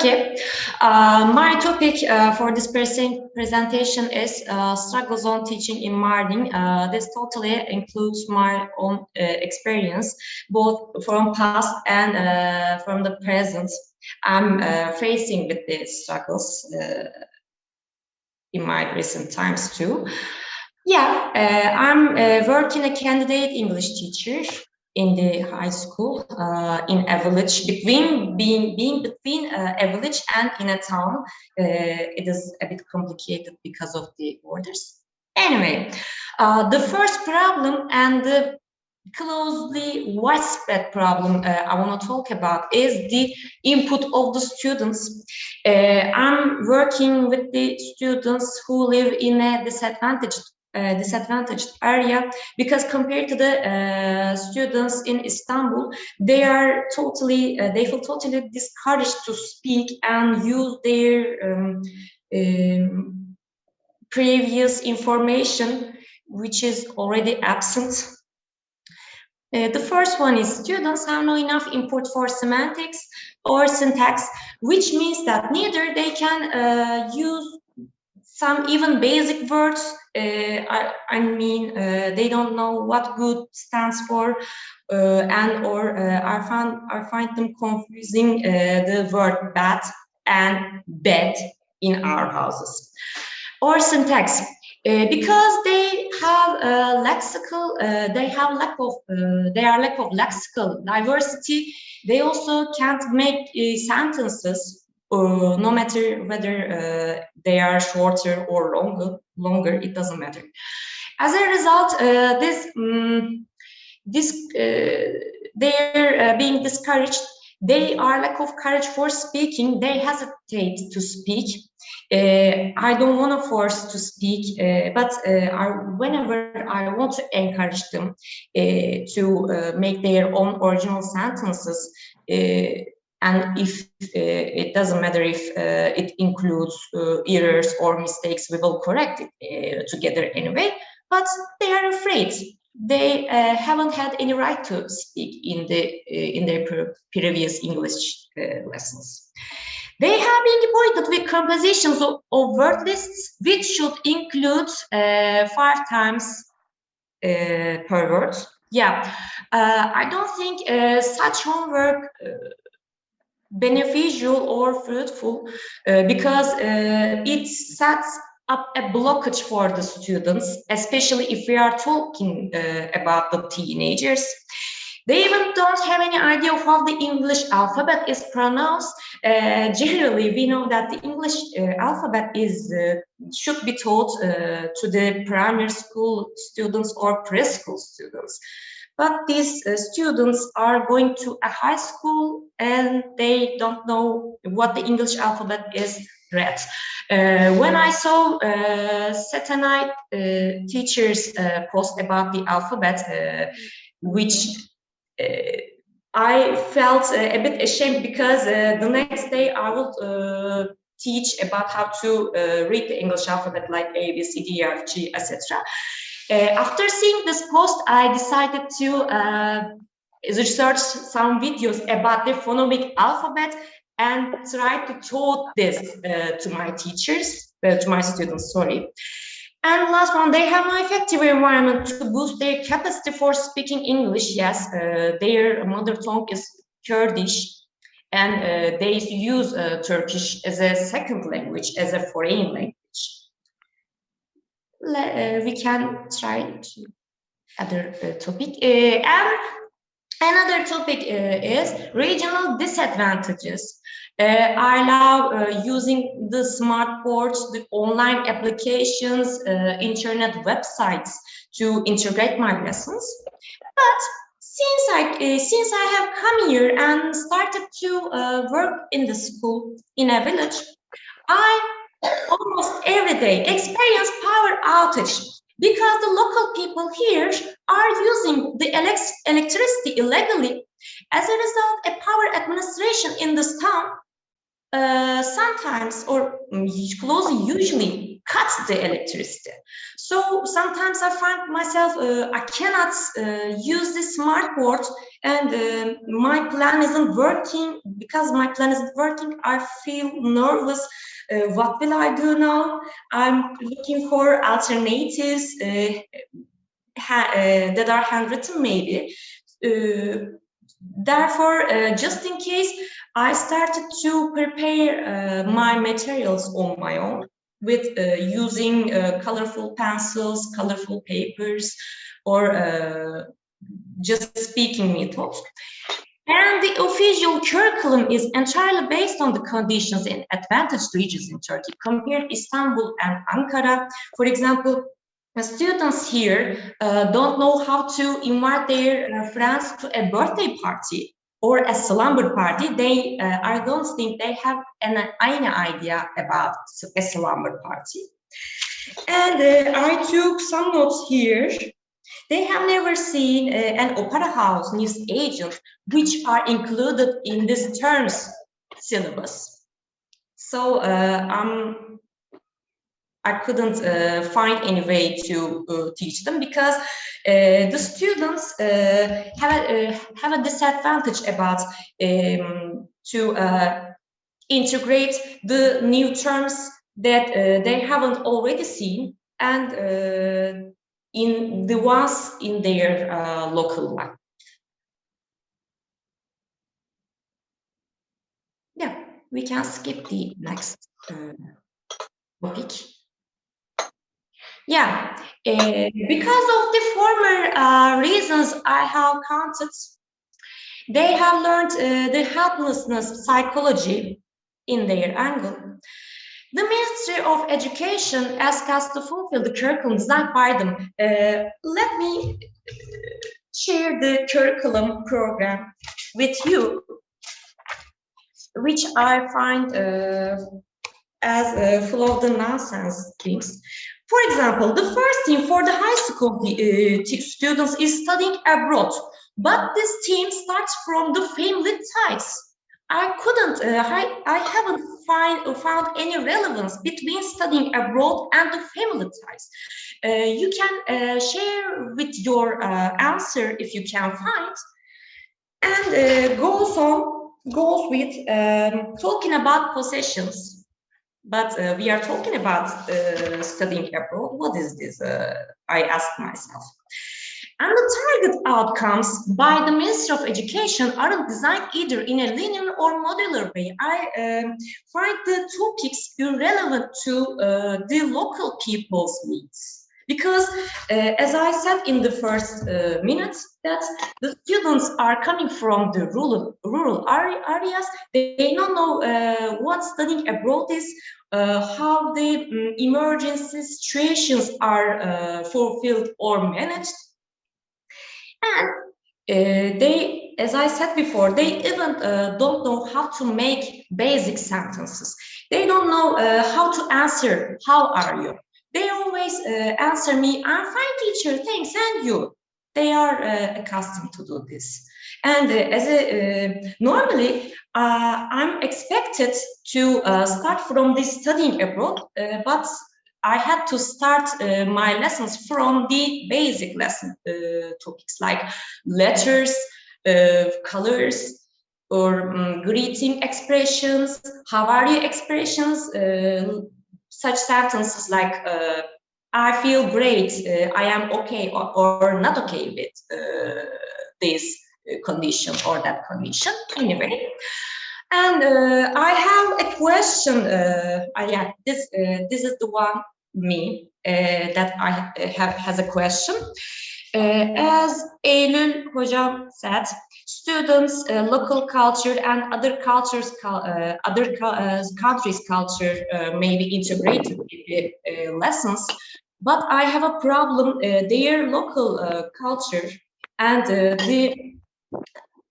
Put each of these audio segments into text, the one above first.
Okay, my topic for this presentation is struggles on teaching in Mardin. This totally includes my own experience, both from past and from the present. I'm facing with these struggles in my recent times too. Yeah, I'm working a candidate English teacher in the high school in a village. Being between a village and in a town, it is a bit complicated because of the borders. Anyway, the first problem and the closely widespread problem I want to talk about is the input of the students. I'm working with the students who live in a disadvantaged area, because compared to the students in Istanbul, they feel totally discouraged to speak and use their previous information, which is already absent. The first one is students have not enough input for semantics or syntax, which means that neither they can use some even basic words. I mean, they don't know what good stands for, I find them confusing the word bad and bed in our houses. Or syntax, because they have they are lack of lexical diversity. They also can't make sentences. No matter whether they are shorter or longer, it doesn't matter. As a result, they're being discouraged. They are lack of courage for speaking. They hesitate to speak. I don't want to force to speak, but whenever I want to encourage them to make their own original sentences, and if it doesn't matter if it includes errors or mistakes, we will correct it together anyway. But they are afraid. They haven't had any right to speak in their previous English lessons. They have been appointed with compositions of word lists, which should include 5 times per word. Yeah, I don't think such homework beneficial or fruitful because it sets up a blockage for the students, especially if we are talking about the teenagers. They even don't have any idea of how the English alphabet is pronounced. Generally, we know that the English alphabet should be taught to the primary school students or preschool students. But these students are going to a high school and they don't know what the English alphabet is read. When I saw Satanite teachers post about the alphabet, which I felt a bit ashamed, because the next day I will teach about how to read the English alphabet, like A, B, C, D, E, F, G, etc. After seeing this post, I decided to research some videos about the phonemic alphabet and try to taught this to my teachers, to my students, sorry. And last one, they have an effective environment to boost their capacity for speaking English. Yes, their mother tongue is Kurdish, and they use Turkish as a second language, as a foreign language. We can try other topic. And another topic is regional disadvantages. I love using the smart boards, the online applications, internet websites to integrate my lessons. But since I have come here and started to work in the school in a village, I almost every day experience power outage, because the local people here are using the electricity illegally. As a result, a power administration in this town sometimes, or usually, cut the electricity. So sometimes I find myself, I cannot use the smart board, and my plan isn't working. Because my plan isn't working, I feel nervous. What will I do now? I'm looking for alternatives that are handwritten, maybe. Therefore, just in case, I started to prepare my materials on my own with using colorful pencils, colorful papers, or just speaking methods. And the official curriculum is entirely based on the conditions in advantaged regions in Turkey, compared Istanbul and Ankara. For example, students here don't know how to invite their friends to a birthday party or a slumber party. I don't think they have any idea about a slumber party. And I took some notes here. They have never seen an opera house news agent, which are included in this term's syllabus. So I couldn't find any way to teach them, because the students have a disadvantage about to integrate the new terms that they haven't already seen, and in the ones in their local language. Yeah, we can skip the next topic. Yeah, because of the former reasons I have counted, they have learned the helplessness psychology in their angle. The Ministry of Education asks us to fulfill the curriculum designed by them. Let me share the curriculum program with you, which I find as full of the nonsense things. For example, the first theme for the high school students is studying abroad, but this theme starts from the family ties. I haven't found any relevance between studying abroad and the family ties. You can share with your answer if you can find, and goes with talking about possessions. But we are talking about studying abroad. What is this? I asked myself. And the target outcomes by the Ministry of Education aren't designed either in a linear or modular way. I find the topics irrelevant to the local people's needs. Because, as I said in the first minutes, that the students are coming from the rural areas. They don't know what studying abroad is, how the emergency situations are fulfilled or managed. And they, as I said before, they even don't know how to make basic sentences. They don't know how to answer, how are you? They always answer me, I'm fine, teacher, thanks, and you? They are accustomed to do this. And normally, I'm expected to start from this studying abroad, but I had to start my lessons from the basic lesson topics like letters, colors, or greeting expressions, how are you expressions, such sentences like I feel great, I am okay or not okay with this condition or that condition. Anyway, and I have a question. Yeah, this is the one that I has a question. As Eylül Hocam said, students, local culture and other cultures, countries' culture may be integrated in the lessons, but I have a problem. Their local culture and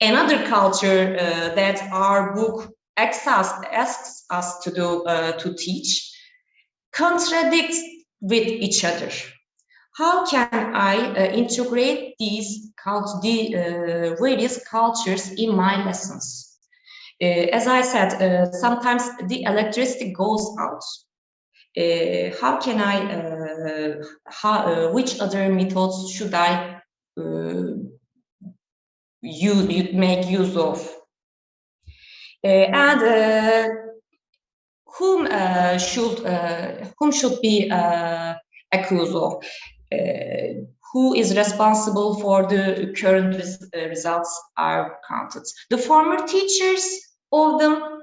another culture that our book asks us to do to teach contradict with each other. How can I integrate these various cultures in my lessons? As I said, sometimes the electricity goes out. how can I, which other methods should I make use of? And whom should be accused of? Who is responsible for the current results are counted? The former teachers of them,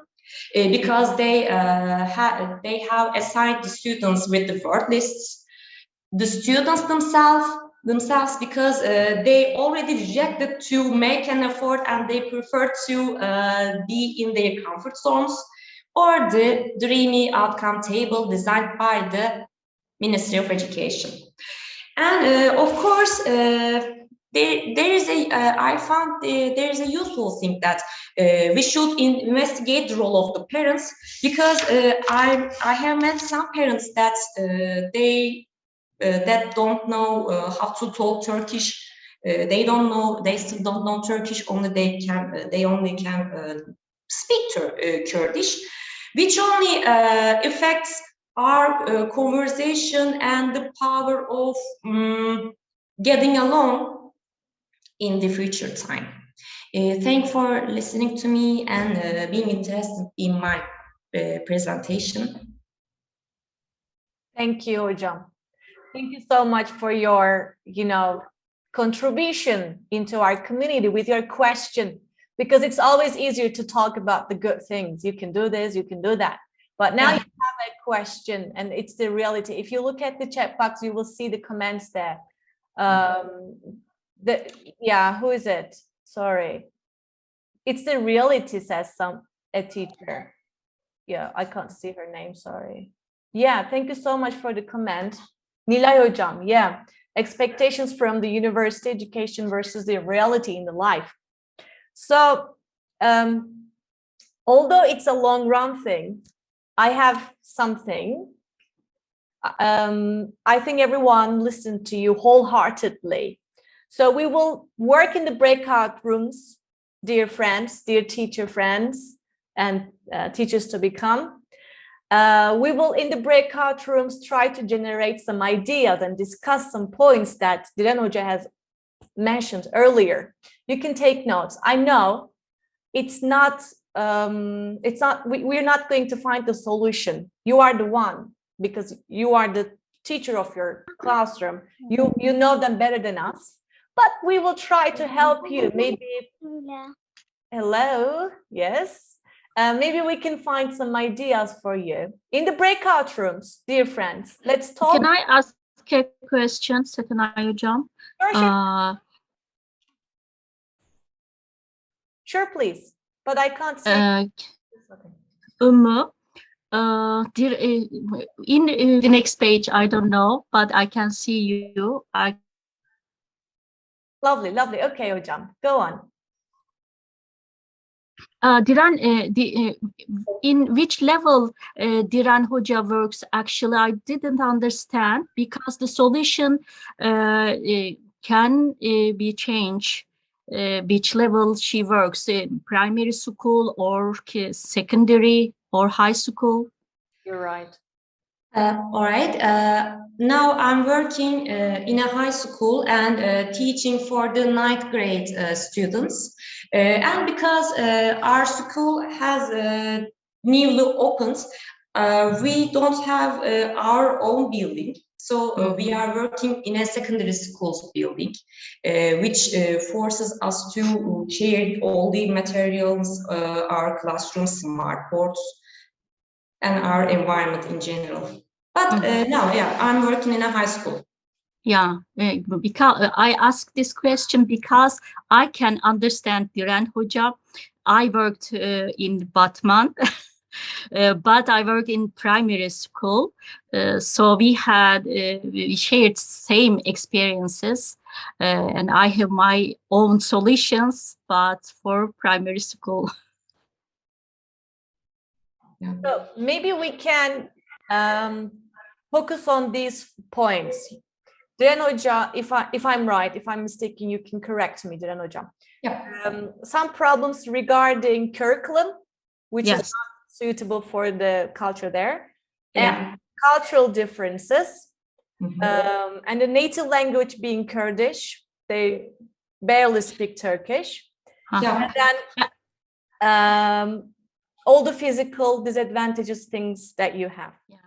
because they have assigned the students with the word lists. The students themselves because they already rejected to make an effort and they prefer to be in their comfort zones, or the dreamy outcome table designed by the Ministry of Education. And of course, there is a I found there is a useful thing that we should investigate the role of the parents, because I have met some parents that that don't know how to talk Turkish. They still don't know Turkish. They only can speak Kurdish, which only affects our conversation and the power of getting along in the future time. Thank you for listening to me and being interested in my presentation. Thank you, Hocam. Thank you so much for your, contribution into our community with your question, because it's always easier to talk about the good things. You can do this, you can do that. But now you have a question, and it's the reality. If you look at the chat box, you will see the comments there. Who is it? Sorry. It's the reality, says a teacher. Yeah, I can't see her name, sorry. Yeah, thank you so much for the comment. Nilay Hocam, yeah. Expectations from the university education versus the reality in the life. So, although it's a long run thing, I have something. I think everyone listened to you wholeheartedly. So we will work in the breakout rooms, dear friends, dear teacher friends, and teachers to become. We will, in the breakout rooms, try to generate some ideas and discuss some points that Dilan Hoca has mentioned earlier. You can take notes. I know we're not going to find the solution. You are the one, because you are the teacher of your classroom. You know them better than us, but we will try to help you. Maybe, hello, yes. Maybe we can find some ideas for you in the breakout rooms, dear friends. Let's talk. Can I ask a question, Sekenay Hocam? Sure. Sure, please. But I can't see. In the next page, I don't know, but I can see you. Lovely. Okay, Hocam, go on. Dilan, in which level Dilan Hoca works? Actually, I didn't understand, because the solution can be changed. Which level she works in, primary school or secondary or high school? You're right. All right. Now I'm working in a high school and teaching for the 9th grade students. And because our school has newly opened, we don't have our own building. So we are working in a secondary school's building, which forces us to share all the materials, our classroom, smart boards, and our environment in general. But now, I'm working in a high school. Yeah, because I ask this question because I can understand Dilan Hoca. I worked in Batman, but I work in primary school. So we shared same experiences, and I have my own solutions, but for primary school. So maybe we can focus on these points. Dilan Hoca, if I'm right, if I'm mistaken, you can correct me, Dilan Hoca. Yeah. Some problems regarding curriculum, which Yes. is not suitable for the culture there. Yeah. cultural differences, and the native language being Kurdish. They barely speak Turkish. Yeah. And then all the physical disadvantages, things that you have. Yeah.